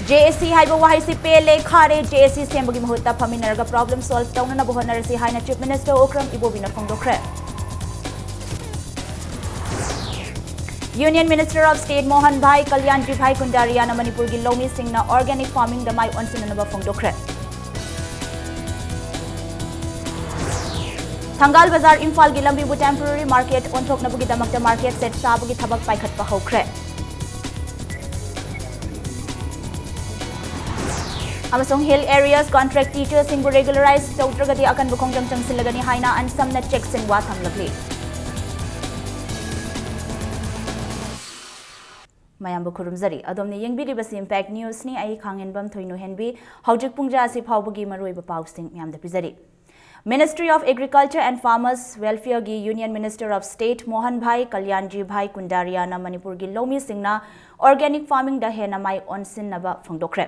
JSC haiba wahai pele khare JSC sembagi mahutta phaminaraga problem solve taunana bohonarasi haina Chief Minister Okram Ibobina phongdokre. Union Minister of State Mohan Bhai Kalyanji Bhai Kundaria na Manipur gi Lomi Singh na organic farming da mai onsinana phongdokre. Thangal Bazar Imphal gi lambi bu temporary market onthokna bugi damakta market set sabagi thabak paikhat pa hokre. Amasong hill areas contract teachers sing regularize tawtragadi akan bu khongjang changsilagani haina an samna checks in wa thamlakli. Mayam bu khurumzari adomni yengbiri basi impact news ni ai khangen bam thoinu henbi hojik pungja asi phawbugi maroi ba pausing myam da pizari. Ministry of Agriculture and Farmers Welfare gi Union Minister of State Mohan Bhai Kalyanji Bhai Kundaria na Manipur gi Lomi Singh na organic farming da hena mai onsin naba phongdokre.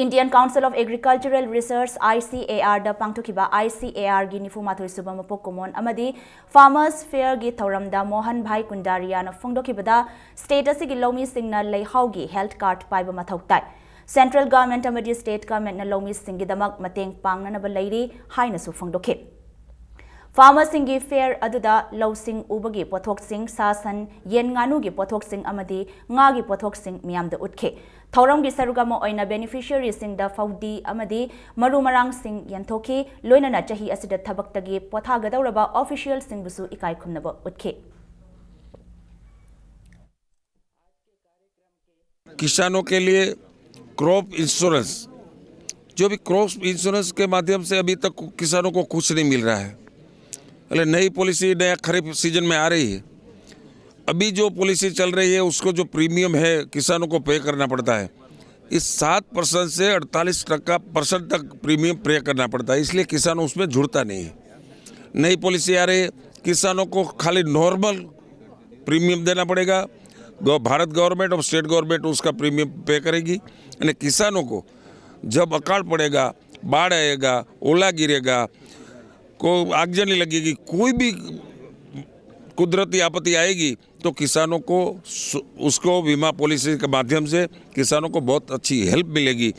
Indian Council of Agricultural Research ICAR da pangthokiba ICAR gi nifumathoi suba mapok komon amadi Farmers Fair gi thauram da Mohan Bhai Kundaria na phongdokibada state asigi Lomi Singh na leihau gi health card paiba mathau tai. Central government amadi state government na Lomi Singh gi damak mateng pangnana ba leiri haina su phongdokhe. Farmers singi fair aduda low sing ubagi pothok sing sasan yen nganu gi pothok sing amadi nga gi pothok sing miyam da utke. Thauram gi sarugama oina beneficiary sing da faudi amadi maru marang sing yanthoki loina na chahi asida thabak tagi potha gadawraba official sing busu ikai khumnaba utke. किसानों के लिए crop insurance, जो भी crop insurance के माध्यम से अभी तक किसानों को कुछ नहीं मिल रहा है। नई पॉलिसी नया खरीफ सीजन में आ रही है। अभी जो पॉलिसी चल रही है उसको जो प्रीमियम है किसानों को पे करना पड़ता है। इस 7% से 48% तक प्रीमियम पे करना पड़ता है, इसलिए किसान उसमें जुड़ता नहीं है। नई पॉलिसी आ रही है, किसानों को खाली नॉर्मल प्रीमियम देना पड़ेगा। भारत गवर्नमेंट और स्टेट गवर्नमेंट उसका प्रीमियम पे करेगी। यानी किसानों को जब अकाल पड़ेगा, बाढ़ आएगा, ओला गिरेगा, को आगजनी लगेगी, कोई भी कुदरती आपत्ति आएगी तो किसानों को उसको बीमा पॉलिसी के माध्यम से किसानों को बहुत अच्छी हेल्प मिलेगी।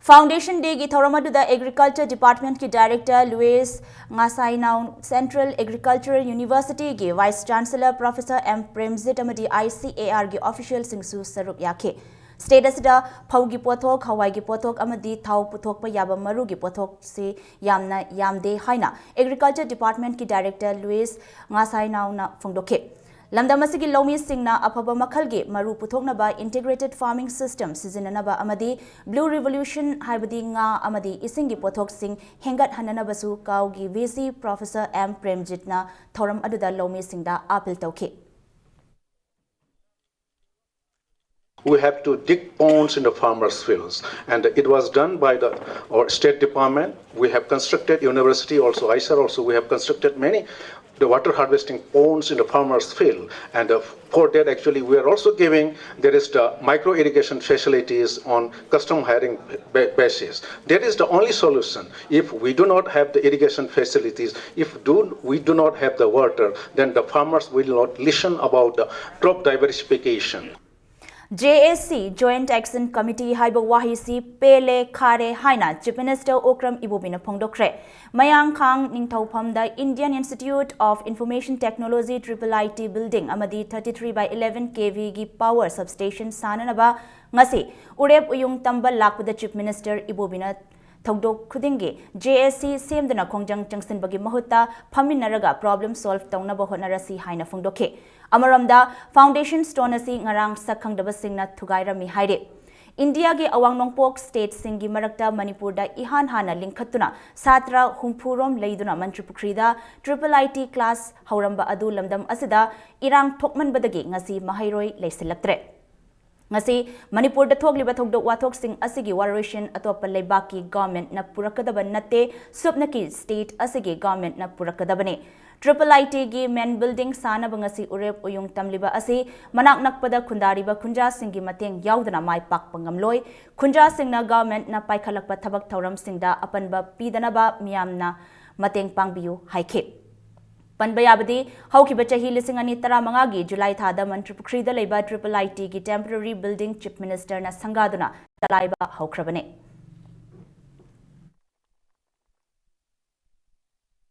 Foundation Day gi thoramadda Agriculture Department ki Director Louis Ngasainau Central Agricultural University gi Vice Chancellor Professor M Premjit amadi ICAR gi official singsu saruk yakhe. State asida phaugi pothok hawai gi pothok amadi thau puthok pa yaba maru gi pothok se yamna yamde haina Agriculture Department ki Director Louis Ngasainau na phongdokhe. Lamdamasigi Lomi Singh na afaba makhalgi maru puthoknaba integrated farming system sizinanaba amadi Blue Revolution haibadi nga amadi isingi pothok sing hengat hananabasu kaugi VC Professor M Premjit na thoram aduda Lomi Singh da appeal tawkhe. We have to dig ponds in the farmers' fields, and it was done by our State Department. We have constructed university also, ISAR also. We have constructed many the water harvesting ponds in the farmers' field, and for that actually we are also giving there is the micro irrigation facilities on custom hiring basis. That is the only solution. If we do not have the irrigation facilities, we do not have the water, then the farmers will not listen about the crop diversification. JSC Joint Action Committee haiba wahisi pele khare haina Chief Minister Okram Ibobina phongdokre. Mayang Khang Ningthaupham da Indian Institute of Information Technology IIIT building amadi 33/11 kV gi power substation sananaba ngasi urep uyung tambal lakpada Chief Minister Ibobina Thogdok Khudingi JSC semdana khongjang changsin bagi mahutta phaminaraga problem solve taunaba honarasi haina phongdokhe. Amaramda Foundation Stone asi ngarang sakhangdaba singna thugairami haire. India ge awang nongpok state singi marakta Manipur da ihan hana linkhatuna satra humpurom leiduna Mantripukri da IIIT class hauramba adu lamdam asida irang thokman badagi ngasi mahairoi leisilaktre. Ngasi Manipur da thogliba thogdok wathok sing asigi waration atopa leibaki government na purakadaba natte subnaki state asigi government na purakadabane. IIIT gi main building sana bangasi urep uyung tamliba asi manak nakpada khundariba khunja singi mateng yaudana mai pak pangamloi khunja singna government na paikhalakpa thabak thauram singda apanba pidanaba miyamna mateng pangbiu haikhe. Panbayabadi, Haukiba Chahi Lising Ani Taramangi, July Thada Mantripukri the Labor Triple IT ki temporary building Chief Minister na Sangaduna, Talaiba Haukrabane.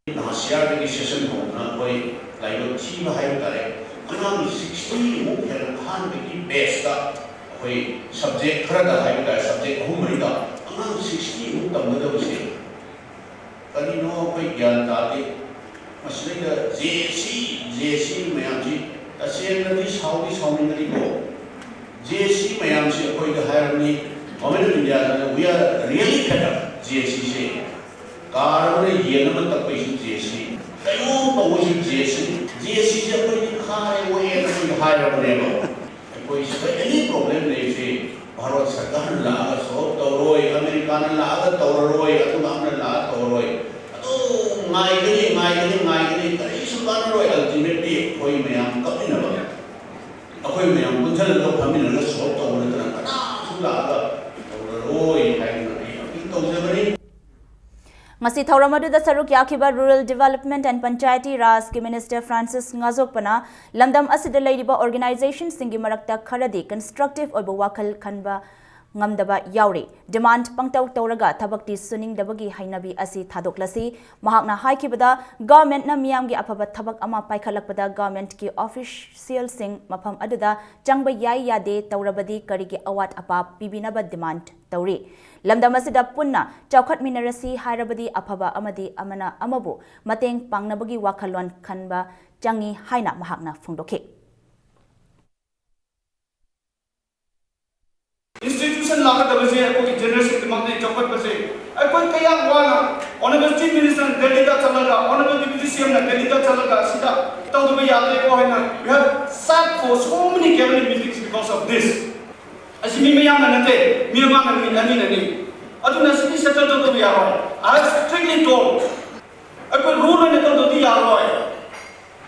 Nasiar session hona koi layo chi bahai tare anang 60 mu khel khan ki base da koi subject khara da hai ta subject hu mari da anang 60 mu tam da se kani no koi gyan ta de masle da jc mayam ji ta sen na di saudi ni ko jc mayam se koi da hai ni government of India we are really fed up jc se car में ये नमन तक पैसे जेसी कयों तो वो जेसी से कोई खाए वो ये कोई हाय अपने को कोई एनी प्रॉब्लम नहीं से भारत सरकार लाग सो तौरोय अमेरिका ने लाग तौरोय अतुम हमने लाग तौरोय तो माइगनी कई सुकान रोय अल्टीमेटली कोई में हम कभी न बने कोई में हम कुछ लोग फैमिली ने सो तौरोय ना सुलाग तौरोय है नहीं तो जबरी Ngasi Thauramadu da Saruk Yakiba Rural Development and Panchayati Raj ki Minister Francis Ngazokpana Lamdam Asida Ladiba Organization Singi Marakta Kharadi constructive oiba wakal khanba ngamdaba yauri demand pangtaw tawraga thabakti suning dabagi hainabi asi thadoklasi mahakna haikibada government na miyamgi afaba thabak ama paikhalakpada government ki official sing mafam aduda changba yai yade tawrabadi karigi awat apa pibinaba demand tawri lamdam asida punna chawkhat minarasi hairabadi afaba amadi amana amabu mateng pangnabagi wakhalwan khanba changi haina mahakna phungdokhe Institution laga da base ko ki generation dimag ne chaukat base ai koi kaya wana honorable chief minister Delhi da chalaga honorable deputy CM na Delhi da chalaga sida taw do yaad ko hai na we have sat for so many cabinet meetings because of this asimi me yam na nate mi ma na mi ani adu na sidi settle do ya ro I have strictly told ai koi rule ne to do ya ro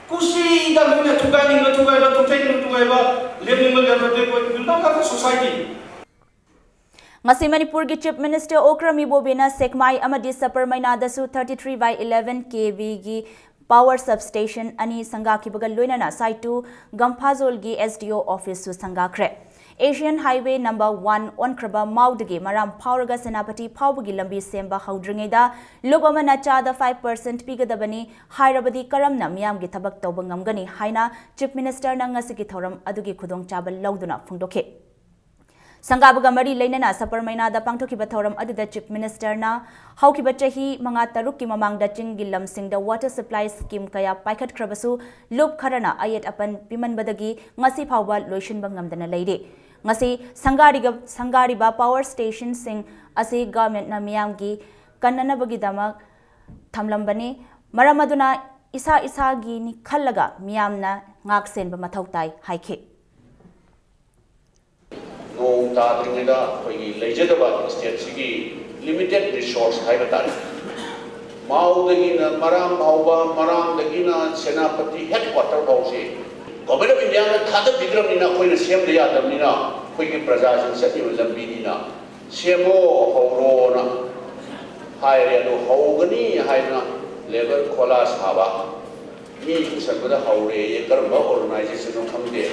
kusi da me na tugai ni tugai ba to take ni tugai ba living will get the will not have a society Ngasi Manipur ki Chief Minister Okram Ibobina Sekmai amadi Sapar Mainadasu 33/11 kV gi power substation ani sanga ki bagal loinana site to Gampazol gi SDO office su sanga kre Asian Highway number 1 on kraba maudagi maram powerga senapati phawgi lambi semba haudringeda lobamana chada 5% pigadabani hairabadi karamna miyam gi thabak tawba ngamgani haina Chief Minister na ngasi ki thoram adugi khudong chabal lauduna phungdokhe Sangabaga Mari Lainana Sapar Mainada Pangtokiba Thoram Adida Chief Minister na Haukiba Chahi Manga Taruki Mamang da Chingilam Sing the water supply scheme kaya Paikat Krabasu Lup Karana Ayat Apan Piman Badagi Ngasi Pawba Loishan Bangamdana Lady Ngasi Sangariba Power Station Sing Asi Government na Miyamgi Kanana Bagidama Tamlambani Maramaduna Isa gi ni Kalaga Miyamna Ngaksen Bamatautai Haike Nong Tadringida, Lejadaba State Sigi, limited resource Haibatari. Mao the Gina, Maram Hauba, Maram the Gina, Senapati, headquarter house. Government of India, Tata Bidramina, Queen Sem de Adamina, Queen Prajas and Seti Lambinina, Semo, Horona, Hyriano, Hogani, Haina, Level Colas Hava, me, Sabada Haure, Karma organization of Hamde.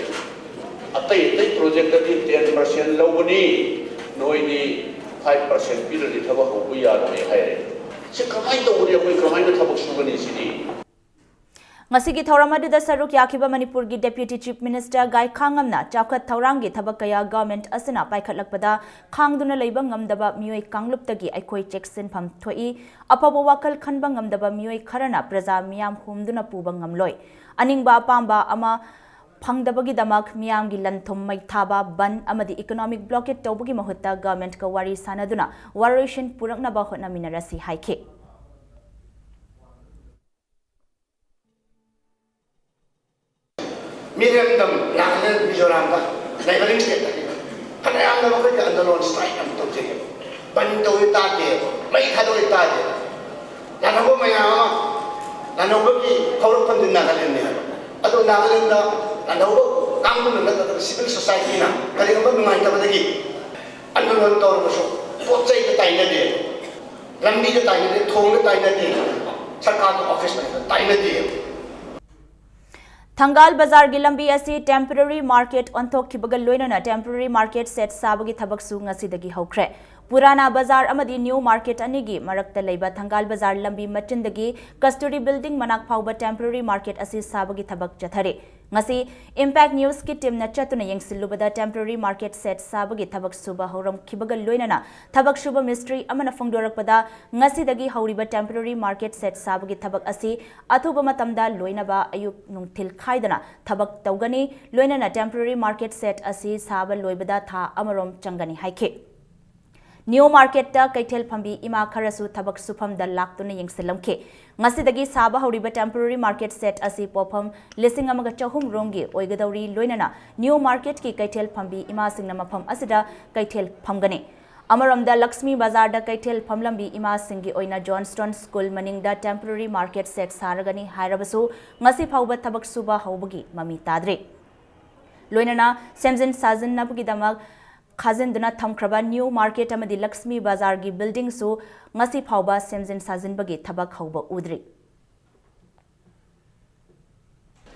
Atai project that is 10% lowani, noini 5% period of Huya higher. So combine the Uria, we combine the Tabasugani city. Ngasigi Thauramadu da Saruk Yakiba Manipur gi Deputy Chief Minister Gai Khangamna Chawkat Thaurangi Thabakaya government asina paikhatlakpada khangduna leiba ngamdaba mioi kangluptagi aikoi checksin pham thoi apaba wakal khanba ngamdaba mioi kharana praja miyam humduna puba ngamloi aningba pamba ama Pangdabagi Damak Miam Gilan Thumai Thaba Ban Amadi economic blockade Tobugi Mahutta government ka wari sanaduna Waration Purakna Bahotna Minarasi Haike Miriam Dam Lakan Mizoram neighboring state Kanayam the Maka Andalon strike and to take Banto Itate Mai Hado Itate Nanago Mayama Nanobaki Horopan in Nagalan Ado Nagalinda Nanago Kamun civil society na Kaligamba Maitamadagi Andalon Torbaso Potsa the Tainade Lambi the Tainade Tong the Tainade Sarkat office Tainade Thangal Bazar gi lambi asi temporary market onthokhibaga loinana temporary market set sabagi thabak su ngasidagi hokre. Purana Bazar amadi new market anigi marakta leiba Thangal Bazar lambi machindagi Kasturi building manak phauba temporary market asi sabagi thabak chathare. Ngasi Impact News ki team na chatuna yengsilubada temporary market set sabagi thabak suba horam khibaga loinana thabak suba mystery amana phongdorakpada ngasidagi hauriba temporary market set sabagi thabak asi athuba matamda loinaba ayuk nungthil khaidana thabak tawgani loinana temporary market set asi saba loibada tha amarom changani haike. New market ta kaitel phambi ima kharasu thabak sufam da laktuna yengsilamke ngasidagi saba hauriba temporary market set asi popham lising amaga chahum rongi oigadauri loinana new market ki kaitel phambi ima singna mapham asida kaitel phamgani amaramda Lakshmi Bazar da kaitel phamlambi ima singi oina Johnston School maning da temporary market set saragani hairabasu ngasi phauba thabak suba haubagi mami tadre loinana semjin sajin nabgi damak Khazinduna thamkraba new market amadi Lakshmi Bazar gi building su ngasi phauba semjin sajin bagi thabak hauba udri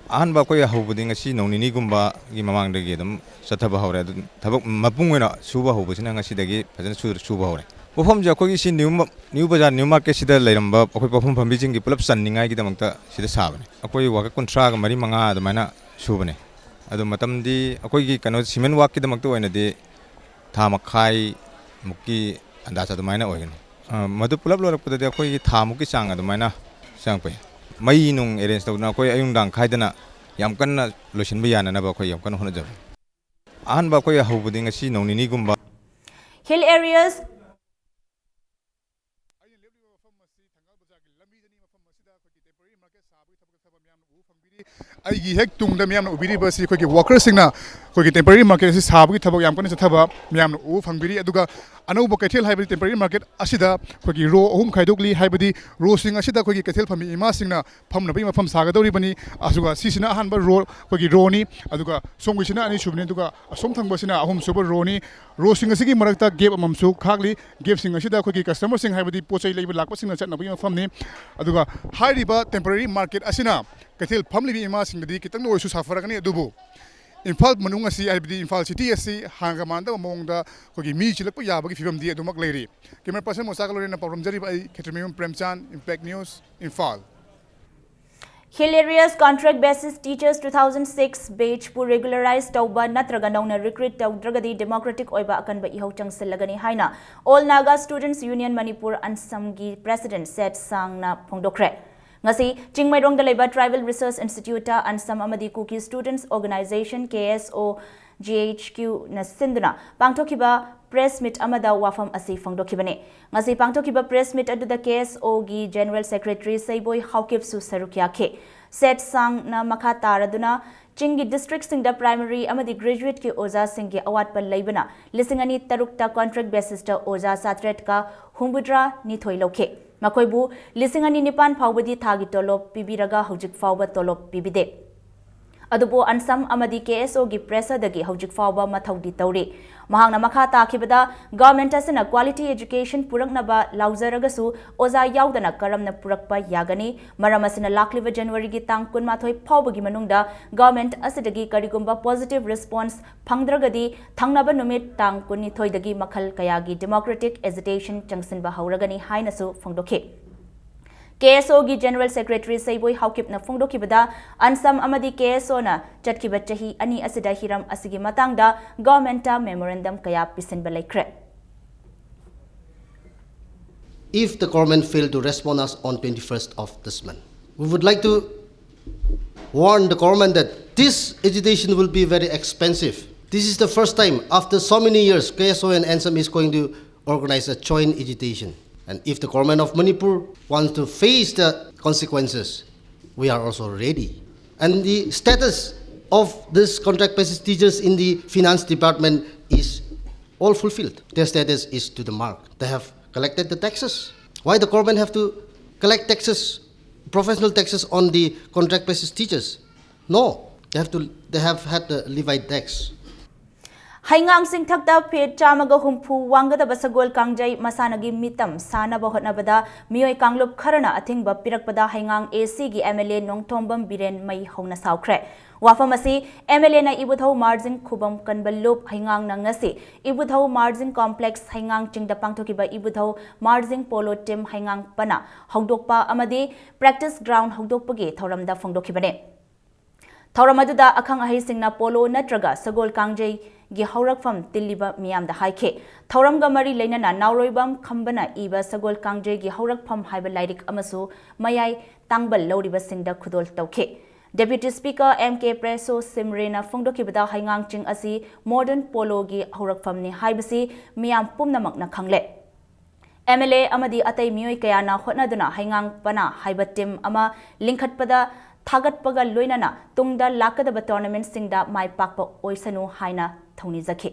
Ahanba ko hawbudi ngasi nonini gumba gi mamang dagi dum sathaba hawre thabak mapung wena suba hawbusina ngasi dagi phajana suba hawre pofam ja ko gi si new bazar new market sida leiramba akoi pofam phambi jing gi pulap sanningai gi damangta sida sabane akoi waka kontra ga mari manga adamaina subane adu matamdi akoi gi kano cement work gi damakta oina de Thamakai Muki and that's the minor organ. Madupula put the Koi Tamuki sang at the minor sangpe. Mainung against the Nakoi Ayundang Kaidana Yamkana Lushin Bian and Abako Yamkan Honajab. Anbakoya Hobuding a sea no Ninigumba. Hill areas I hek tung the miam ubiri basi ko ki workers singna ko ki temporary market si sabu ki thabak yam kan sa thaba miam u phangbiri aduga anu bo kethel haibadi temporary market asida ko ki ro ahum khaidokli haibadi ro sing asida ko ki kethel phami ima singna phamna bai mafam sagadori bani asuga sisina han ba ro ko ki ro ni aduga somgi sina ani subne aduga som thangba sina ahum super ro ni ro sing asigi marakta gap amam su khagli gap sing asida ko ki customer sing haibadi pochai leiba lakpa singna chatna bai mafam ni aduga hairiba temporary market asina Katil Pamli Ima sing the Kitan no Safaragani Dubu. In fact, Manungasi, I believe in Fall City, Hangamanda among the Kogi Michilako Yabaki from the Dumak lady. Kimmer Person Mosakalo in a problem by Ketamim Premchan, Impact News, in Fall. Hill areas contract basis teachers 2006 batch pu regularized tauba natraga nauna recruit taudragadi democratic oiba akanba ihau changsilagani haina All Naga Students Union Manipur Ansamgi President said Sangna Phongdokre. Ngasi Chingmairong Dalaiba Tribal Research Institute and some Amadi Kuki Students Organization KSO GHQ na Sinduna Pangtokiba press meet amada wafam asi phongdokibane ngasi pangtokiba press meet adu the KSO gi General Secretary Saiboy Haukip su Sarukia ke set sang na makha taraduna Chingi district sing da primary amadi graduate ki oza singi awat pa laibana lisingani tarukta contract basis ta oza satret ka humbudra ni thoi lokhe makoibu lisingani nipan phawbadi thagi tolop pibiraga hojik phawba tolop pibide adubo ansam amadi KSO gi pressure dagi hojik phawba mathaudi tawri mahangna makha takhibada government asina quality education puraknaba lauzaragasu oza yaudana karamna purakpa yagani maramasina lakliva January gi tang kunmathoi phawbagi manungda government asidagi karigumba positive response phangdragadi thangnaba numit tang kunni thoidagi makhal kayagi democratic agitation changsinba hauragani hainasu phongdokhe KSO gi General Secretary Saiboy Haukip na phongdokibada ansam amadi KSO na chatkiba chahi ani asida hiram asigi matangda government memorandum kaya pisinba laikre. If the government failed to respond us on 21st of this month, we would like to warn the government that this agitation will be very expensive. This is the first time after so many years KSO and ANSAM is going to organize a joint agitation. And if the government of Manipur wants to face the consequences, we are also ready. And the status of this contract basis teachers in the finance department is all fulfilled. Their status is to the mark. They have collected the taxes. Why the government have to collect taxes, professional taxes on the contract basis teachers? No, they have had the Levite tax. Haingang sing thakta phet chamaga humpu wanggadaba sagol kangjai masanagi mitam sanaba hotnabada mioi kanglup kharana athingba pirakpada haingang AC gi MLA Nongthombam Biren mai hongna saukhre wafamasi MLA na Ibuthau Margin Khubam Kanballup haingang na ngasi Ibuthau Margin Complex haingang chingda pangthokiba Ibuthau Margin Polo Team haingang pana hongdokpa amadi practice ground hongdokpagi thoramda phongdokhibane Thauramadu akhang ahi singna polo natraga sagol kangjai gi haurakfam tilliba miyam da haike thauramga mari leinana nauroibam khambana iba sagol kangjai gi haurakfam haiba lairik amasu mayai tangbal loriba singda khudol tawkhe Deputy Speaker MK Preso Simrena phongdokibada haingang ching asi modern polo gi haurakfam ni haibasi miyam pumnamak na khangle MLA amadi atai mioi kayana hotnaduna haingang pana haiba team ama linkhatpada Thagatpaga loinana tungda lakadaba tournament singda mai pakpa oisanu haina thonizakhi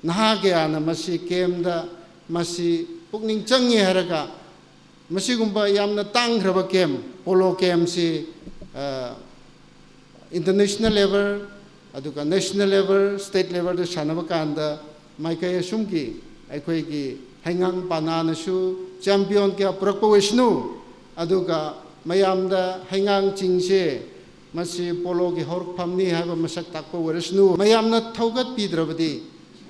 Nahagayana masi kemda masi pukning changi haraga masi gumba yamna tangraba kem polo kem si international level aduga national level state level da sanaba kanda mai kay sumki aikoi gi Hangang Pananasu, champion kia Prakpa Vishnu, Aduga, Mayamda, Hangang Chingse, Masi Polo ki Hork Pamni have a Masak Takpa Vishnu, Mayamna Togat Pidrabadi,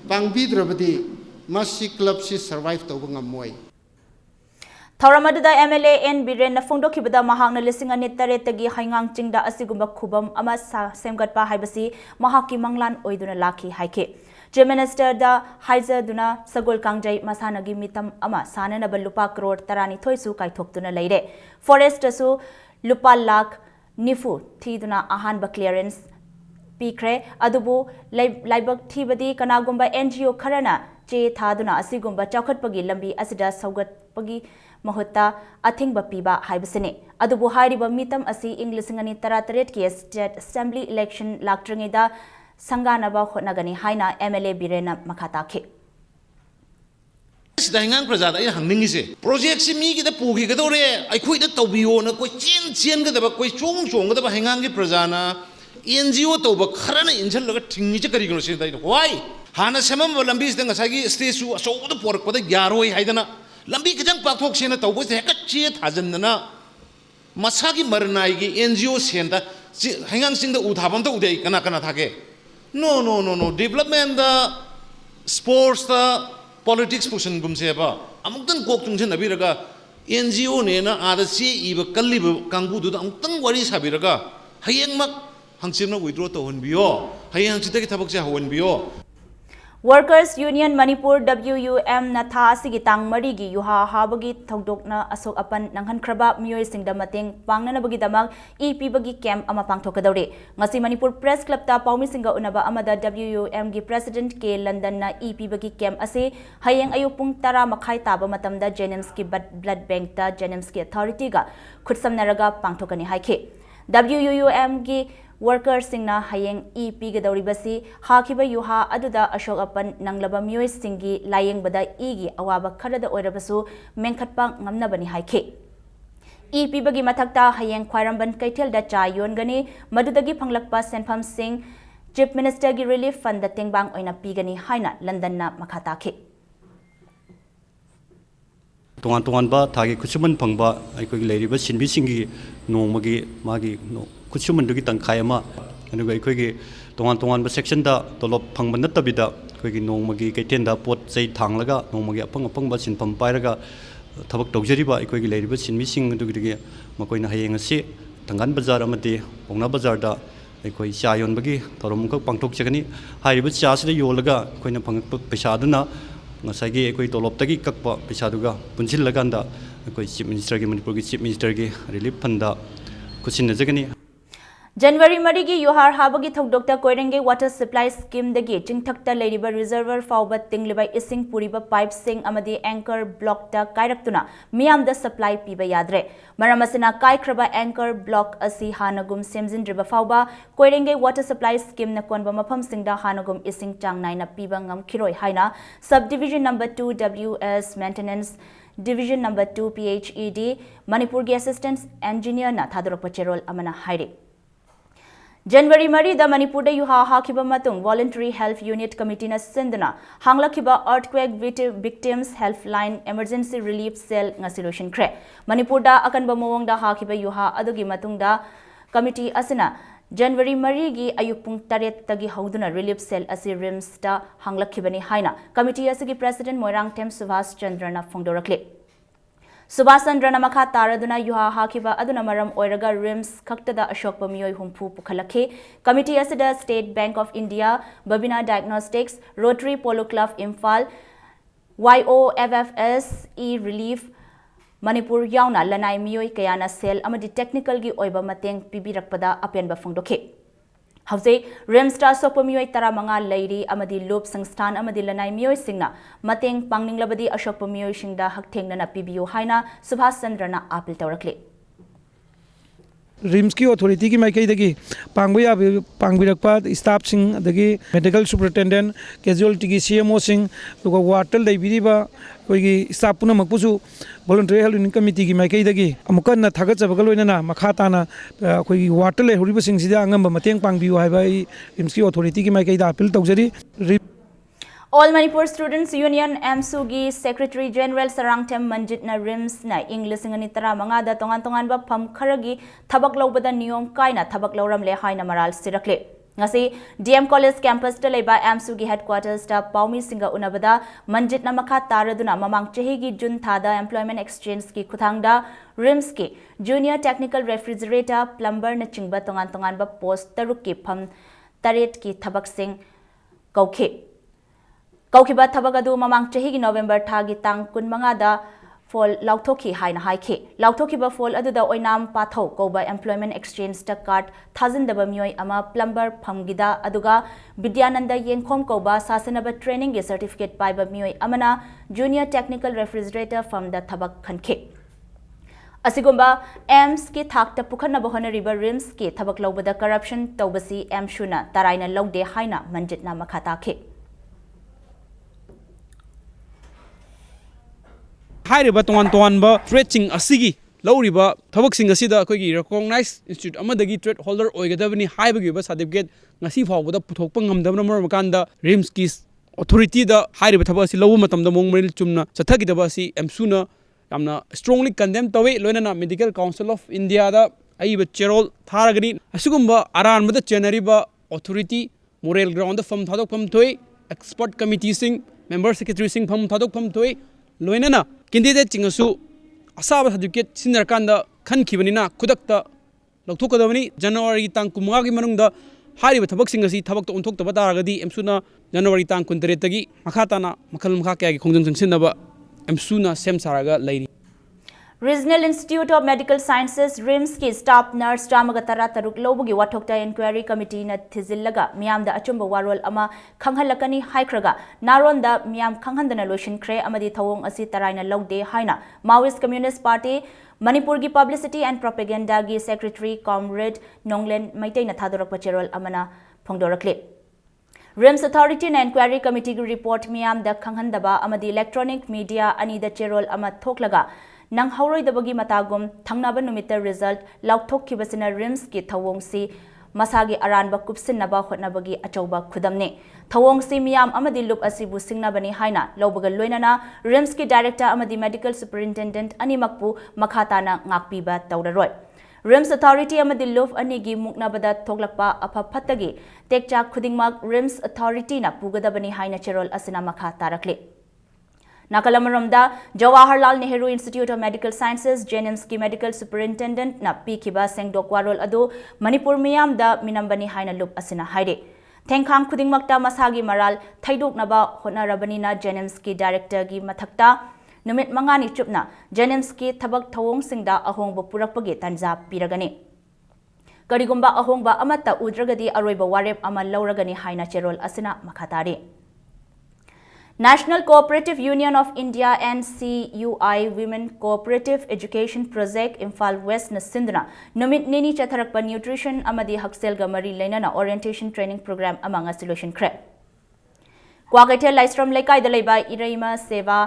Bang Pidrabadi, Masi Club si survive Tobangamoy. Thauramadu MLA N Biren na phongdokibada mahakna lising ani taretagi haingang chingda asigumba khubam ama semgatpa haibasi mahaki manglan oiduna laki haike Chief Minister da Haiza duna Sagol Kangjai Masanagi mitam ama sananaba lupa crore tarani thoisu kaithokduna leire Forest su lupa lakh nifu thiduna ahanba clearance pikre adubu laibak thibadi kanagumba NGO kharana che thaduna asigumba chaukhatpagi lambi asida saugatpagi mahutta athingba piba haibasine adubu hairiba mitam asi Englishingani 38 ki State Assembly election laktringida Sanganaba Hotnagani Haina MLA Birena Makataki. Dahingang Prajada ay hangning ise. Project si mi kita pugi ka dore ay kuy da tawbiyo na kuy chen ka daba kuy chong ka daba hingang ki Prajana NGO tawba kharana inchal laga tingi cha kari gano siya tayo. Why? Hana samam lambi isda nga sagi stage su aso da porak pada gyaroi hay dana lambi kajang pakthok siya na tawba isda heka chiya thajan na masagi maranay ki NGO siya ta hingang sing da uthabam ta uday kana thake. No. Development the sports the politics pushing gumseba. Amuktan kok tungsin nabiraga NGO ne na ada si iba kalli kangbu du amuktan wari sabiraga. Hayang mak hangsim na withdraw to honbiyo. Hayang hangsit ki tabak siya honbiyo. Workers Union Manipur WUM na tha asigi tang mari gi yuha habagi thogdok na asok apan nanghan khraba mioi singda mateng pangnana bagi damag EP bagi camp ama pangthokadore ngasi Manipur Press Club ta paumi singa unaba amada WUM gi President ke London na EP bagi camp ase hayeng ayupung tara makhai taba matamda Jenims ki blood bank ta Jenims ki authority ga khutsamnaraga pangthokani haike WUM gi Workers singna hayeng EP gadawribasi hakiba yuha aduda ashok apan nanglaba mioi singi layeng bada igi awaba kharada oirabasu mengkhatpa ngamnabani haike EP bagi mathakta hayeng khwairamban kaithel da cha yongani madudagi phanglakpa senpham sing Chief Minister gi Relief Fund da tengbang oina pigani haina London na makhatake Tongan ba thagi kuchuman phangba aikoi leiriba sinbi singi nongmagi magi kuchuman dugi tangkhai ama anuga aikoi gi tongan ba section da tolop phangba natabida aikoi gi nongmagi kaiten da pot chei thanglaga nongmagi apang ba sinpham pairaga thabak tawjariba aikoi gi leiriba sinbi sing dugi makoina hayeng asi tangan bazar amati pongna bazar da aikoi cha yonbagi toromuk pangthok chagani hairiba cha sida yolaga aikoina phangak paisa duna ngasagi ekoi toloptagi kakpa pisaduga punjil laganda ekoi chief minister gi Manipur gi chief minister gi relief fund da kusin jagani January marigi yuhar habagi thokdokta koirenge water supply scheme dagi chingthakta leiriba reservoir fauba tingliba ising puriba pipe sing amadi anchor block ta kairaktuna miyam da supply piba yadre maramasina kaikhraba anchor block asi hanagum semjindriba fauba koirenge water supply scheme na konba mafam singda hanagum ising chang naina piba ngam khiroi haina subdivision number 2 WS maintenance Division Number 2 PHED Manipur gi Assistant Engineer na thadorokpa cherol amana haire. January Marida Manipur da yuha hakiba matung Voluntary Health Unit Committee na sindana hanglakiba earthquake victims helpline emergency relief cell nga solution kre Manipur da akan ba mawang da hakiba yuha adugi matung da committee asina January Marigi ayupung taret tagi hauduna relief cell asi rims da hanglakibani haina committee asigi president Moirang Tem Subhas Chandra na phongdorakle Subhas Chandra na makha taraduna yuha hakiba aduna maram oiraga rims khaktada ashok pamiyoi humpu pukhalakhe committee asida State Bank of India Babina Diagnostics Rotary Polo Club Imphal YOFFS relief Manipur yauna lanai miyoi kayana cell amadi technical gi oiba mateng pibirakpada apenba phongdokhe Hauze Remstar Sokpamiyoi Taramanga Lairi Amadi Loop Sangstan Amadi Lanai Miyoi Singna Mateng Pangninglabadi Ashokpamiyoi Shingda Haktengna na PBO Haina Subhas Chandra na apil tawrakle Rims की authority की माइकई दगी पांगबिया पांगबिरकपा staff सिंग दगी medical superintendent casualty की CMO सिंग तो water लाइब्रेरीबा कोई staff पुना मकपुसु voluntary health unit committee की माइकई दगी अमुकन न थागत जबगल लोइना मखाताना कोई water ले हुरिबा सिंग सिदा अंगम मतेंग पांगबियो हाइबा रिम्स की authority की माइकई दा appeal तौजरी All Manipur Students Union MSUGI Secretary General Sarangtem Manjit na Rims na English ngani tara manga da tongan ba pham kharagi thabak lobada niyom kaina thabak loram le haina maral sirakle ngasi DM College campus ta leba MSUGI headquarters ta Paumi Singa unabada Manjit na makha taraduna mamang chehi gi June thada employment exchange ki kuthangda Rims ki junior technical refrigerator plumber na chingba tongan ba post taruk ki pham taret ki thabak sing kaukhe Kaukiba Tabagadu Mamang Chehigi November Tagi Tang Kun Mangada Fall Lautoki Haina Haike. Lautokiba Fall Aduda Oinam Patho Koba Employment Exchange Card Thazin Dabamyoi Ama Plumber Pamgida Aduga Bidyananda Yenkom Koba Sasanaba Training Certificate Paiba Myoi Amana Junior Technical Refrigerator from the Tabak Kanke. Asigumba AMS ki thakta pukhanna bahona river rims ki thabak lobada corruption tawbasi M Shuna Taraina Logde Haina Manjitna Makhatake. हाइरिबा तोंगान ट्रेडसिंग असिगी लौरिबा थबकसिंग असिदा अखोगी recognize institute अमदगी trade holder ओइगदबनी हाइबगी बा सर्टिफिकेट ngasi फावबदा पुथोकपा ngamdabna मर मकांदा रिम्स की अथॉरिटी दा हाइरिबा थबक असि लौब मतमदा मोंगमरिल चुमना चथगिदबा असि एमसुना यामना स्ट्रांगली कंडेम तवे लोइना मेडिकल काउंसिल ऑफ इंडिया दा आइबा चेरोल थारगनी असुगुम्बा अरानबदा चेनरिबा अथॉरिटी मोरल ग्राउंड फम थादोक फम थोय एक्सपर्ट कमिटी सिंग मेंबर सेक्रेटरी सिंग फम थादोक फम थोय लोइना कैंडिडेट चिंगसु असाब सर्टिफिकेट सिनरकांदा खनखिबनिना खुदक्ता लौथोकदबनी जनवरी तांग कुमगा की मनुंगदा हारिबा थबक सिंगसी थबक तो उनथोकतबा तारगदी एमसुना जनवरी तांग कुंतरेतगी मखाताना मखल मखा क्या की खोंजन संसिनबा एमसुना सेम सारागा लैरी Regional Institute of Medical Sciences RIMS ki staff nurse Chamagatara Taruk Lobugi Watokta Inquiry Committee na Thizillaga Miam da Achumba Warol ama Khanghalakani Haikraga Naron da Miam Khanghandana Lotion Kre Amadi Thawong Asi Taraina Logde Haina Maoist Communist Party Manipur gi Publicity and Propaganda gi Secretary Comrade Nonglen Maitai na Thadorak Pacherol Amana Phongdorakle RIMS Authority na Inquiry Committee gi report Miam da Khanghandaba Amadi Electronic Media Ani da Cherol ama Thoklaga Nang hauroi dabagi matagum thangnaba numita result lauthok kibasina RIMS ki thawong si masagi aranba kupsinnaba hotnabagi achauba khudamne thawong si miyam amadi lup asibu singnabani haina lobaga loinana RIMS ki director amadi medical superintendent animakpu makhatana ngakpiba tawraroi RIMS authority amadi lup anigi muknabada thoglakpa apaphattagi tekcha khudingmak RIMS authority na pugadabani haina cherol asina makha tarakle Nakalamaromda Jawaharlal Nehru Institute of Medical Sciences JNIMS ki medical superintendent na Pikiba Sengdok Warol adu Manipur miyam da minambani haina lup asina haide Thengkhang khudingmakta masagi maral thaidok naba honarabani na JNIMS ki director gi mathakta numit mangani chupna JNIMS ki thabak thawong singda ahongba purakpagi tanja piragani Karigumba ahongba amata udragadi aroiba warep ama lauragani haina cherol asina makhatari National Cooperative Union of India NCUI Women Cooperative Education Project Imphal West na Sindna numit nini chatharakpa nutrition amadi haksel ga mari leinana orientation training program amanga solution kre Kwagaithel Laistrom Lekai da leiba Iraima Seva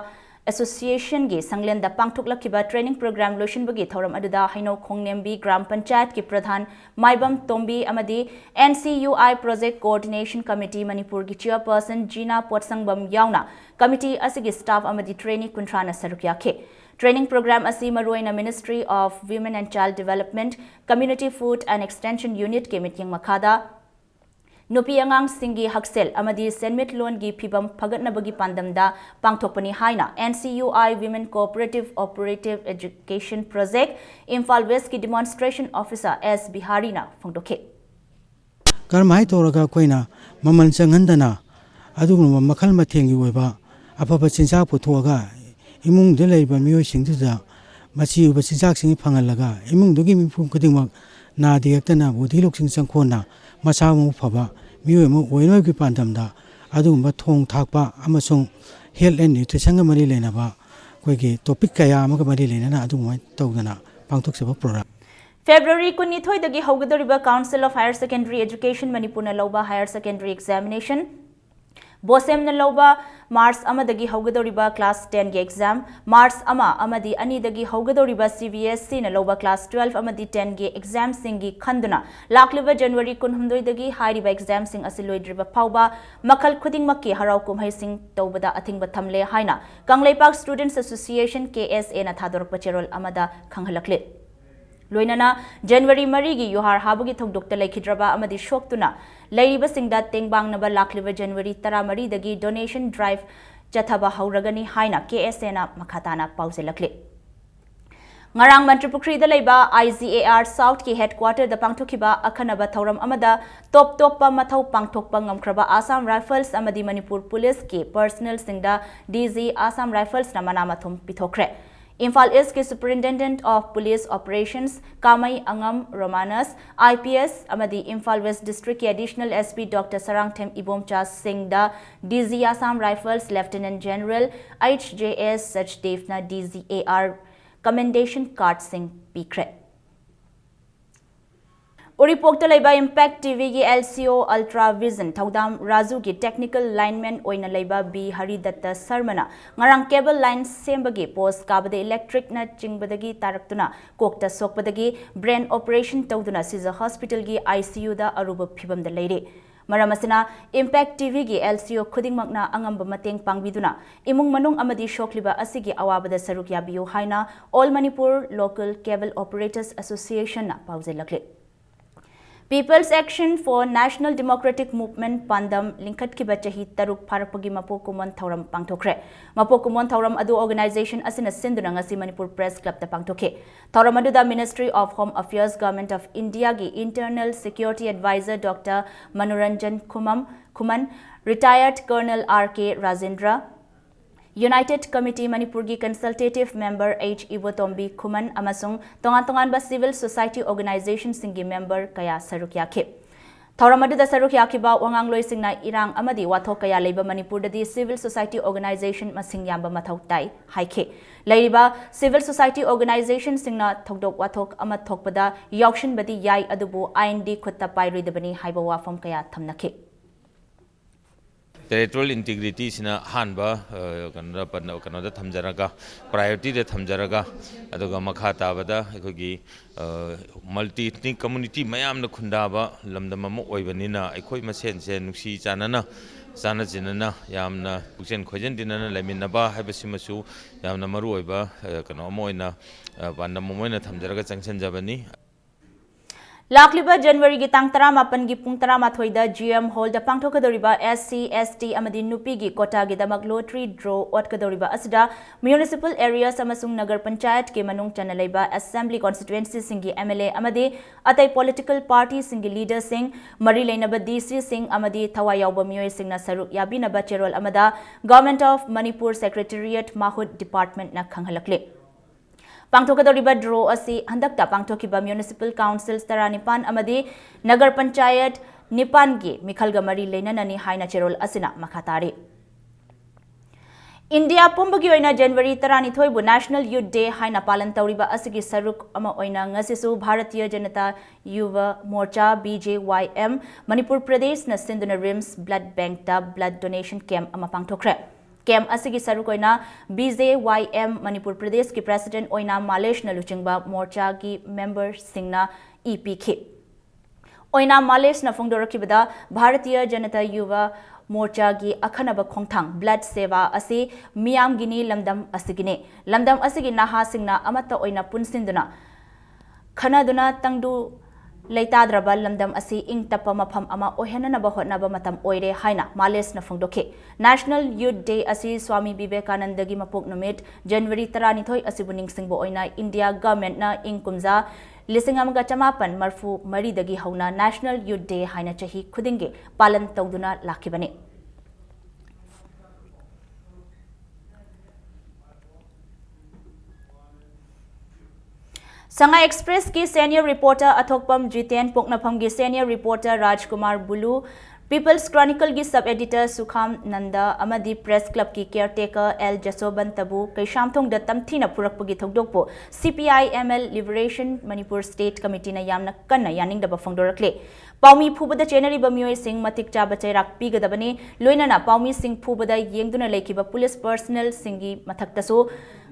Association gi Sanglenda Pangthuklakiba training program loishinbagi thoram aduda Haino Khongnembi Gram Panchayat ki Pradhan Maibam Tombi amadi NCUI Project Coordination Committee Manipur gi Chairperson Gina Potsangbam yauna committee asigi staff amadi trainee kuntrana sarukyakhe. Training program asi maruaina Ministry of Women and Child Development, Community Food and Extension Unit ke mityang makhada Nupi angang singi haksel amadi senmit loan gi phibam phagatnabagi pandamda pangthokpani haina NCUI Women Cooperative Operative Education Project Imphal West ki demonstration officer S Biharina phongdokhe karmai toraga koina mamal changhandana aduguma makhal mathengi oiba afaba chinjak puthoga imung de leiba mioi singduda machi uba chinjak singi phangalaga imung dugi mipum kudingmak na diaktana bodi loksing changkhona masamu phaba mioi mo oinoi ki pandamda aduguma thong thakpa amasung health and nutrition ga mari lenaba koigi topic kaya amaga mari lenana aduguma tawdana pangthoksaba program February 22 dagi haugadoriba Council of Higher Secondary Education Manipur na lauba Higher Secondary Examination Bosem na lauba March amadagi haugadoriba Class 10 gi exam March amadi ani dagi haugadoriba CBSC na lauba Class 12 amadi 10 gi exam singi khanduna lakliba January 19 dagi hairiba exam sing asiloidriba pauba makhal khuding makki harau kumhai sing tawbada athingba thamle haina Kangleipak Students Association KSA na thadorpa cherol amada khanghalakle Loinana January marigi yuhar habugi thogdokta laikhidraba amadi shoktuna lairiba singda tengbang naba lakliba January 13 dagi donation drive chathaba hauragani haina KSA na makhatana pauselakle Ngarang Mantripukri da leiba IGAR South ki headquarter da pangthokiba akhanaba thauram amada top pa mathau pangthokpa ngamkraba Assam Rifles amadi Manipur Police ki personal singda DZ Assam Rifles na manamathum pithokre Imphal East ki Superintendent of Police Operations Kamai Angam Romanus, IPS amadi Imphal West District ki Additional SP Dr. Sarangthem Ibomcha Singh da DZ Assam Rifles Lieutenant General HJS Sachdevna DZAR Commendation Card Singh Pikre. Uripokta leiba Impact TV ki LCO Ultra Vision Thaudam Raju ki Technical Lineman oina leiba B Haridatta Sarmana ngarang cable line sembagi post kabade electric na chingbadagi taraktuna kokta sokpadagi brain operation tawduna Siza Hospital ki ICU da aruba phibam da leire Maramasina Impact TV ki LCO khudingmakna angamba mateng pangbiduna imung manung amadi shokliba asigi awabada saruk yabiyo haina All Manipur Local Cable Operators Association na pauzelakle People's Action for National Democratic Movement Pandam Linkat ki bachahi taruk pharapagi mapokumon thauram pangthokre mapokumon thauram adu organization asina sinduna ngasi Manipur Press Club ta pangthokhe thauram adu da Ministry of Home Affairs Government of India gi Internal Security Advisor Dr. Manoranjan Kuman retired Colonel RK Rajendra United Committee Manipur gi Consultative Member H. Ivotombi Kuman amasung tongan ba civil society organization singi member kaya sarukyakhe. Thauramadu da sarukyakhiba wangang loisingna irang amadi wathok kaya leiba Manipur dadi civil society organization masing yamba mathau tai haikhe. Leiba civil society organization singna thokdok wathok ama thokpada yakshin badi yai adubu IND khutta pairidabani haiba wafam kaya thamnakhe. Territorial integrity sina hanba kanada thamjaraga priority de thamjaraga aduga makha tabada ekogi multi ethnic community mayam na khundaba lamdam ama oibanina ekoi masen se nuksi chanana sana jinana yamna pukchen khojen dinana leminaba habasimasu yamna maru oiba kano moina bandam moina thamjaraga changchen jabani Lakliba January gi tang 18 gi pung 13 da GM Hall da pangthokadoriba SC ST amadi nupi gi kota gi damak lottery draw otkadoriba asida municipal areas amasung nagar panchayat ke manung chanalaiba assembly constituency singi MLA amadi atai political party singi leader sing mari leinaba DC sing amadi thawayawba miyoi singna saruk yabinaba cherol amada Government of Manipur Secretariat Mahut Department na khanghalakle Pangthokadoriba draw asi handakta pangthokiba municipal councils taranipan amadi nagar panchayat nipan gi mikhalga mari leinanani haina cherol asina makhatari India pumbagi oina January 12 bu National Youth Day haina palan tawriba asigi saruk ama oina ngasisu Bharatiya Janata Yuva Morcha BJYM Manipur Pradesh na Sindhuna Rims Blood Bank ta blood donation camp ama pangthokre Camp asigi sarukoina BJYM Manipur Pradesh ki President Oina Malesh na luchingba Morcha ki member singna EPK. Oina Malesh na phongdorakibada Bharatiya Janata Yuva Morcha gi akhanaba khongthang blood seva asi miyam gini lamdam asigine lamdam asigi naha singna amata oina punsinduna khanaduna tangdu Leitadraba lamdam asi ing tapa mafam ama ohenanaba hotnaba matam oire haina Males na phongdoke National Youth Day asi Swami Vivekananda gi mapok numit January 12 asibuning singbo oina India government na ing kumza Lisingamaga chamapan marfu mari dagi hauna National Youth Day haina chahi khudinge palan tawduna lakhibane. Sanga Express ki senior reporter Athokpam Jiten Poknapam ki senior reporter Rajkumar Bulu People's Chronicle ki sub-editor Sukham Nanda Amadi Press Club ki caretaker L Jasoban Tabu kay Shamthong da tamthina purakpagi thogdokpo CPI-ML Liberation Manipur State Committee na yamna kanna yaning da bafangdorakle Paumi phubada chenari ba miyoi sing matik chaba chairak pigadabani loinana Paumi sing phubada yengduna laikiba police personnel singi mathaktasu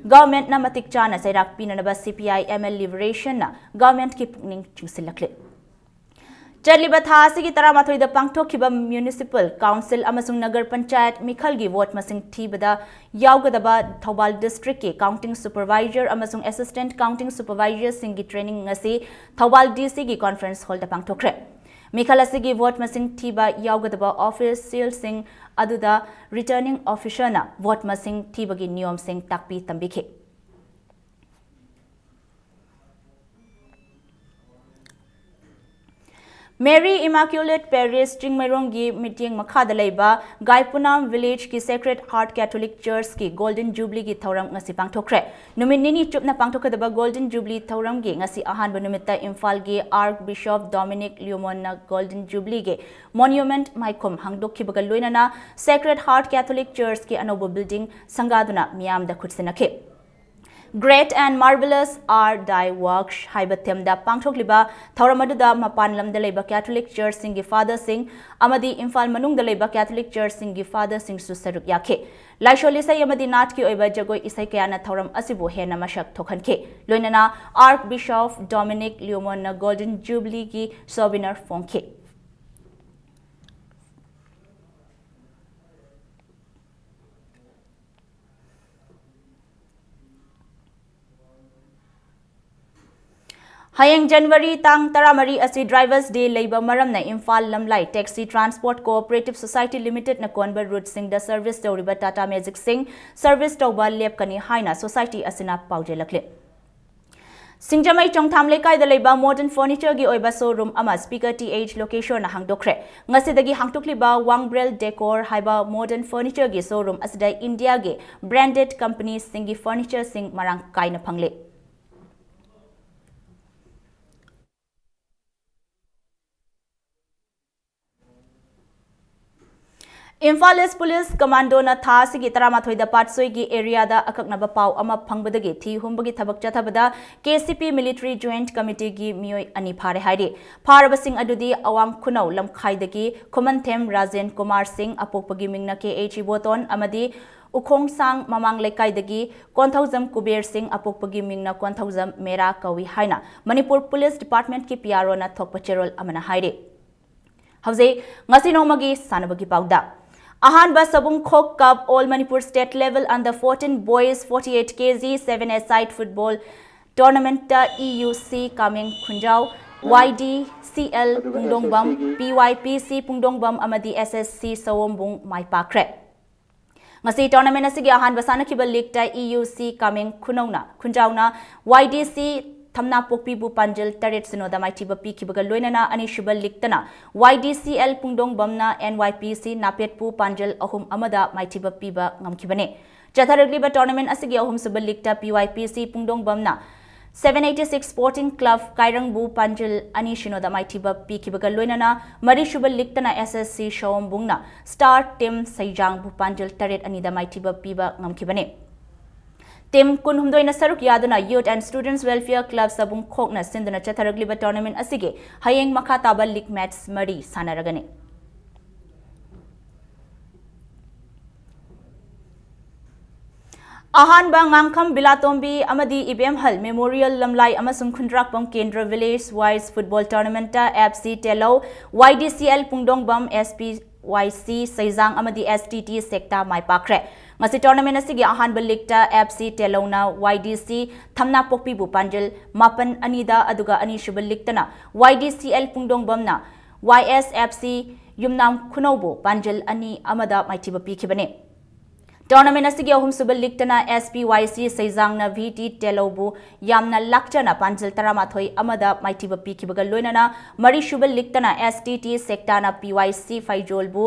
government na matik chana chairak pinanaba CPI-ML Liberation na government ki pukning chingsilakle Charliba Thasi ki tara mathoi da pangthokhiba Municipal Council amasung Nagar Panchayat Mikhal gi vote masing thibada yaugadaba Thobal District ki Counting Supervisor amasung Assistant Counting Supervisor singi training ngasi Thobal DC ki Conference Hall da pangthokre Mikhal asigi vote masing thiba yaugadaba official sing aduda returning officer na vote masing thiba gi niyom sing takpi tambikhe Mary Immaculate Parish Chingmairongi meeting makhada leiba Gaipunam village ki Sacred Heart Catholic Church ki Golden Jubilee ki thauram ngasi pangthokre numit nini chupna pangthokadaba Golden Jubilee thauram gi ngasi ahanba numitta Imphal gi Archbishop Dominic Leomon na Golden Jubilee ge monument maikhom hangdokhibaga loinana Sacred Heart Catholic Church ki anobo building sangaduna miyam da khutsinakhe Great and marvelous are thy works haibathemda pangthokliba thauramadu mapan lamda leiba Catholic Church singi Father Singh amadi Imphal manungda leiba Catholic Church singi Father Singh su saruk yakhe Laisholi sai amadi nat ki oiba jagoi isai kayana thauram asibu hena mashak thokhanke loinana Archbishop Dominic Leomon na Golden Jubilee ki souvenir phongkhe Hayang January tang taramari asi Drivers Day leiba maramna Imphal Lamlai Taxi Transport Cooperative Society Limited na Konba Route Sing da service tawriba Tata Magic Sing service tawba lepkani haina society asina paujelakle Singjamai Chongtham Lekai da leiba modern furniture gi oiba showroom ama speaker TH location na hangdokre ngasidagi hangtukliba Wangbrel Decor haiba modern furniture gi showroom asida India gi branded companies singi furniture sing marang kaina phangle Imphal East Police Commando na thasi gi taramathoi da patsoi gi area da akaknaba pau ama phangbadagi thi humbagi thabak chathabada KCP Military Joint Committee gi mioi ani phare hairi pharabasing adudi awang khunau lamkhai dagi Khomanthem Rajen Kumar Singh apokpagi mingna KH Boton amadi Ukhong Sang Mamang Lekai dagi Konthaujam Kuber Singh apokpagi mingna Konthaujam Mera Kawi haina Manipur Police Department ki PRO na thokpa cherol amana hairi hauze ngasi nomagi sanabagi pauda Ahanba Sabung Khok Cup All Manipur State Level Under 14 Boys 48 kg 7-a-side football tournament EUC Kameng Khunjau YDCL Pungdongbam PYPC Pungdongbam amadi SSC Sawombung Maipakre Ngasi tournament asigi ahanba sanakiba league ta EUC Kameng Khunjauna YDC Thamna Pokpi Bu Panjal Taret Sinoda Maitiba Pikibaga Loinana Anishibal Liktana YDCL Pungdong Bamna NYPC Napet Pu Panjal Ahum Amada Maitiba Piba Ngamkibane Chatharagriba tournament asigi Ahum Subal Likta PYPC Pungdong Bamna 786 Sporting Club Kairang Bu Panjal Anishinoda Maitiba Pikibaga Loinana Marishubal Liktana SSC Shawombungna Star Team Saijang Bu Panjal Taret Anida Maitiba Piba Ngamkibane Tim Kunhumdoi na saruk yaduna Youth and Students Welfare Club Sabung Khok na sinduna Chatharagliba tournament asige hayeng makhataba league match mari sanaragane Ahanba Ngangkham Bilatombi Amadi Ibem Hal Memorial Lamlai Amasung Khundrakpam Kendra Village Wise Football Tournament FC Telo YDCL Pungdongbam SPYC Saizang Amadi STT Secta Mai Pakre Ngasi tournament asigi Ahanba League FC Telo na YDC Thamna Pokpi Bu Panjil Mapan Anida Aduga Anishubal League na YDCL Pungdongbam na YSFC Yumnam Kunobo Panjil Ani Amada Maitiba Pikibane Tournament asigi ahum subal liktana SPYC Saizang na VT Telobu yamna lakchana panjil taramathoi amada maitiba pikibaga loinana mari subal liktana STT secta na PYC Faijolbu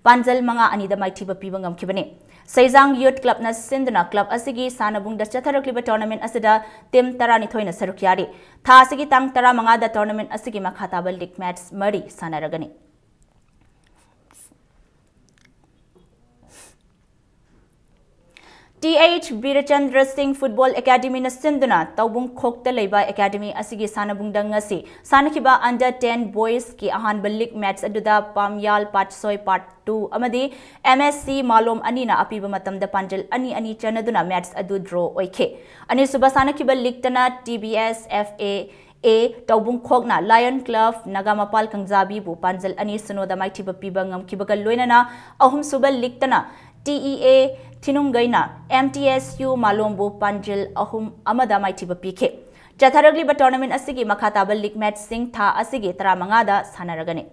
panjil manga anida maitiba pibangam kibane Saizang Youth Club na sindna club asigi sanabung da chatharakliba tournament asida tim tarani thoina sarukyari tha asigi tang tara manga da tournament asigi makhataba league match mari sanaragani TH Birachandra Singh Football Academy na sinduna Taubung Khokta Leiba Academy asigi sanabungdang ngasi sanakiba under 10 boys ki ahanba league match aduda Pamyal Patsoi Part 2 amadi MSC Malom anina apiba matamda panjal ani chanaduna match adu draw oike ani suba sanakiba league tana TBS FA Taubung Khokna Lion Club Nagamapal Kangzabi bu panjal ani sunoda maitiba pibangam kibagal loinana ahum suba league tana TEA Tinungaina MTSU Malombo Panjil Ahum Amada Maitiba PK Chatharagli ba tournament asigi makhataba league match sing tha asigi taramangada sanaragani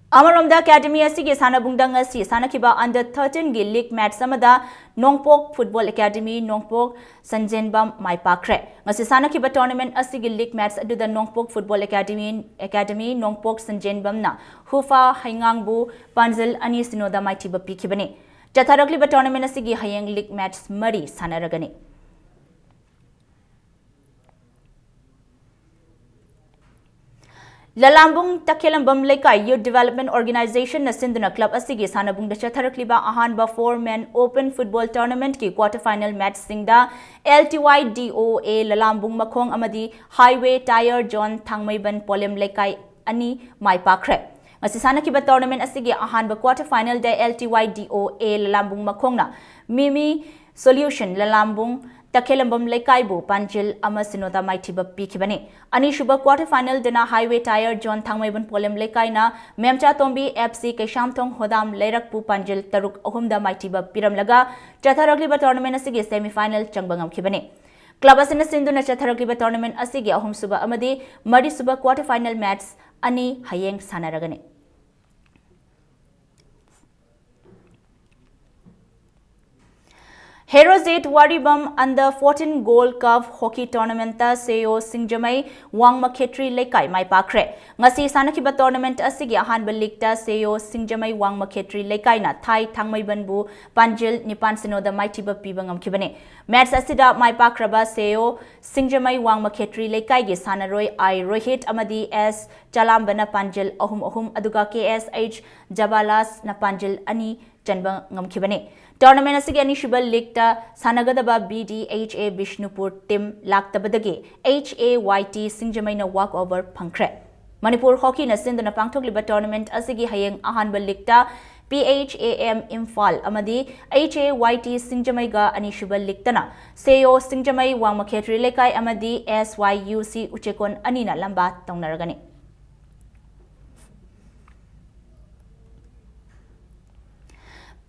Amaromda Academy asigi sanabungdang asi sanakiba under 13 gi league match samada Nongpok Football Academy Nongpok Sanjenbam Maipakre ngasi sanakiba tournament asigi league match aduda Nongpok Football Academy Nongpok Sanjenbam na Hufa Haingangbu Panjil ani sinoda maitiba pikibani Chatharagli tournament asigi hayang league match mari sanaragani Lalambung Takelambam Lekai Youth Development Organization na sinduna club asigi sanabung da chatharakliba ahanba 4-man open football tournament ki quarter final match singda LTYDOA Lalambung Makhong amadi Highway Tire John Thangmaiban Polem Lekai ani mai pakre ngasi sanakiba tournament asigi ahanba quarter final da LTYDOA Lalambung Makhong na Mimi Solution Lalambung Takelambam Lekaibu Panjil Amasinoda Maitiba Pikibani Anishuba quarter final dina Highway Tire John Thangmaiban Polem Lekai na Memcha Tombi FC Keshamtong Hodam Lerakpu Panjil Taruk Ahumda Maitiba Piramlaga Chatharagli tournament asigi semi final changbangam kibani Club asina sinduna Chatharagli tournament asigi ahum suba amadi mari suba quarter final match ani hayeng sanaragani Heroes 8 Waribam under 14 Gold Cup Hockey Tournament Seo Singjamai Wangma Khetri Lekai Mai Pakre ngasi sanakiba tournament asigi ahanba league ta Seo Singjamai Wangma Khetri Lekai na Thai Thangmai Banbu Panjil Nipan Sinoda Maitiba Pibangam Kibane match asida Mai Pakraba Seo Singjamai Wangma Khetri Lekai gi sanaroi I Rohit amadi S Chalambana Panjil ahum aduga KSH Jabalas na Panjil ani chanba ngamkibane Tournament asigi anishibal league ta sanagadaba BDHA Bishnupur team laktabadagi HAYT Singjamai na walkover phangkre Manipur hockey na sindana pangthokliba tournament asigi hayeng ahanba league ta PHAM Imphal amadi HAYT Singjamai ga anishibal league tana Seo Singjamai Wangma Khetri Lekai amadi SYUC Uchekon anina lamba taunaragani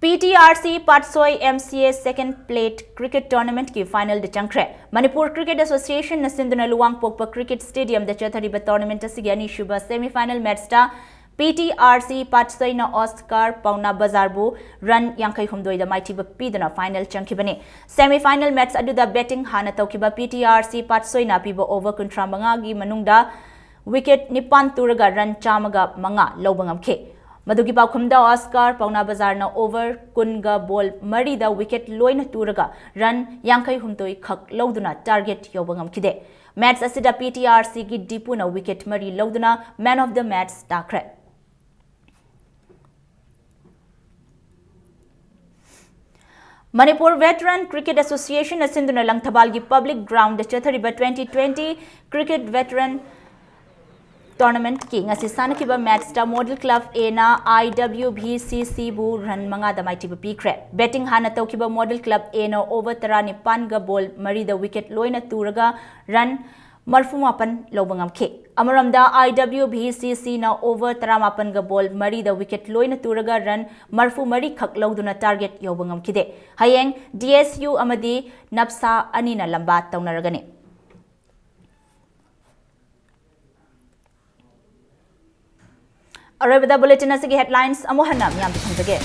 PTRC Patsoi MCA Second Plate Cricket Tournament की final de changkre Manipur Cricket Association na sinduna Luang Pokpa Cricket Stadium de chathariba tournament asigi ani shuba semi final match ta PTRC Patsoi na Oscar Pauna Bazarbu run yankai humdoi da mighty ba pidana final changkibani semi final match aduda betting hana taukiba PTRC Patsoi na piba over kontra manga gi manungda wicket nipan turaga run chamaga manga lobangam Madugi Paukumda Oscar Pauna Bazar na over kunga ball marida wicket loina turaga run yankai humtoi khak loduna target yobangam kide match asida PTRC gi dipuna wicket mari loduna man of the match takre Manipur Veteran Cricket Association asinduna langthabal gi public ground chathariba 2020 cricket veteran tournament की ngasi sanakhiba match da Model Club A na IWBCC bu run manga da maitiba pikre betting hana tawkiba Model Club A na over 19 ga ball mari da wicket loina turaga run marfumapan lobangam ke amaramda IWBCC na over 19 ga ball mari da wicket loina turaga run marfu mari khak loduna target yobangam kide hayeng DSU amadi napsa anina lamba taunaragani Arabada bulletin asigi headlines amohana miyam bikhangage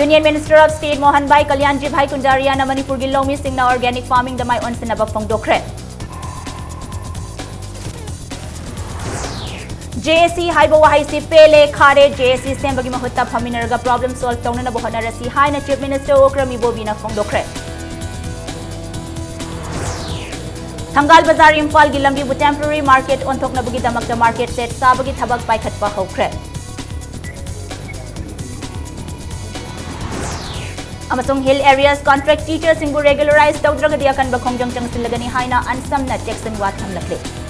Union Minister of State Mohan Bhai Kalyanji Bhai Kundaria na Manipur gi Lomi Singh na organic farming da mai onsinaba phongdokre JSC haiba wahaisi pele khare JSC sembagi mahutta phaminarga problem solve taunana bohanarasi haina Chief Minister Okram Ibobi na phongdokre Thangal Bazar Imphal gi lambi bu temporary market onthokna bugi damak da market set sabagi thabak paikhatpa hokre Amasong hill areas contract teachers singbu regularize tawdraga dia kan ba khongjang changsin lagani haina ansam na Jackson Watham lakle